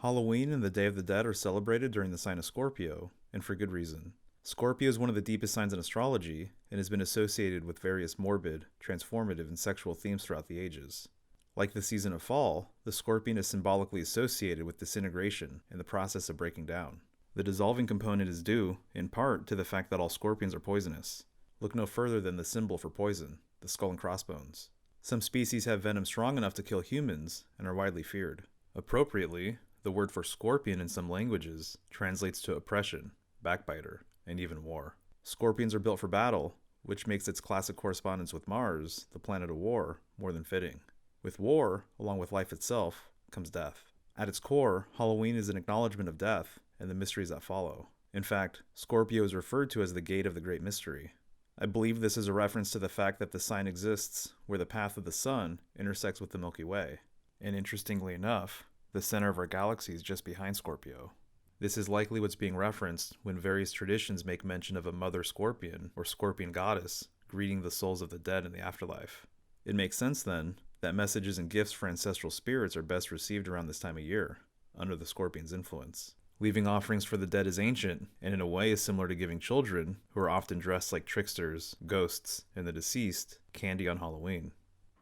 Halloween and the Day of the Dead are celebrated during the sign of Scorpio, and for good reason. Scorpio is one of the deepest signs in astrology and has been associated with various morbid, transformative, and sexual themes throughout the ages. Like the season of fall, the scorpion is symbolically associated with disintegration and the process of breaking down. The dissolving component is due, in part, to the fact that all scorpions are poisonous. Look no further than the symbol for poison, the skull and crossbones. Some species have venom strong enough to kill humans and are widely feared. Appropriately, the word for scorpion in some languages translates to oppression, backbiter, and even war. Scorpions are built for battle, which makes its classic correspondence with Mars, the planet of war, more than fitting. With war, along with life itself, comes death. At its core, Halloween is an acknowledgement of death and the mysteries that follow. In fact, Scorpio is referred to as the gate of the great mystery. I believe this is a reference to the fact that the sign exists where the path of the sun intersects with the Milky Way. And interestingly enough, the center of our galaxy is just behind Scorpio. This is likely what's being referenced when various traditions make mention of a mother scorpion or scorpion goddess greeting the souls of the dead in the afterlife. It makes sense then that messages and gifts for ancestral spirits are best received around this time of year, under the scorpion's influence. Leaving offerings for the dead is ancient, and in a way is similar to giving children, who are often dressed like tricksters, ghosts, and the deceased, candy on Halloween.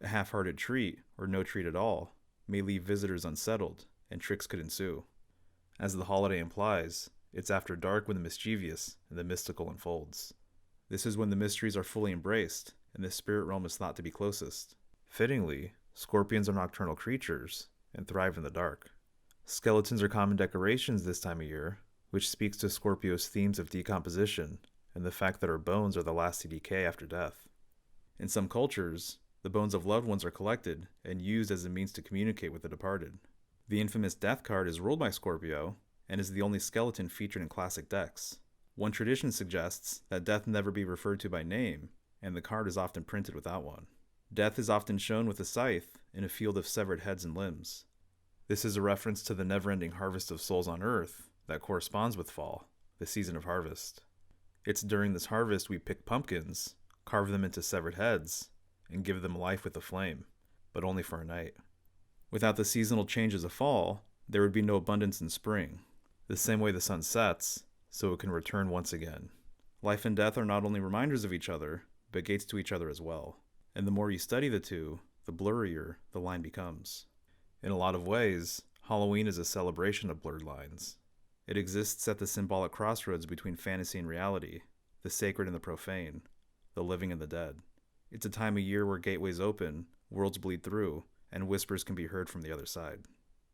A half-hearted treat, or no treat at all, may leave visitors unsettled, and tricks could ensue. As the holiday implies, it's after dark when the mischievous and the mystical unfolds. This is when the mysteries are fully embraced, and the spirit realm is thought to be closest. Fittingly, scorpions are nocturnal creatures, and thrive in the dark. Skeletons are common decorations this time of year, which speaks to Scorpio's themes of decomposition, and the fact that our bones are the last to decay after death. In some cultures, the bones of loved ones are collected and used as a means to communicate with the departed. The infamous death card is ruled by Scorpio and is the only skeleton featured in classic decks. One tradition suggests that death never be referred to by name, and the card is often printed without one. Death is often shown with a scythe in a field of severed heads and limbs. This is a reference to the never-ending harvest of souls on Earth that corresponds with fall, the season of harvest. It's during this harvest we pick pumpkins, carve them into severed heads, and give them life with a flame, but only for a night. Without the seasonal changes of fall, there would be no abundance in spring. The same way the sun sets, so it can return once again. Life and death are not only reminders of each other, but gates to each other as well. And the more you study the two, the blurrier the line becomes. In a lot of ways, Halloween is a celebration of blurred lines. It exists at the symbolic crossroads between fantasy and reality, the sacred and the profane, the living and the dead. It's a time of year where gateways open, worlds bleed through, and whispers can be heard from the other side.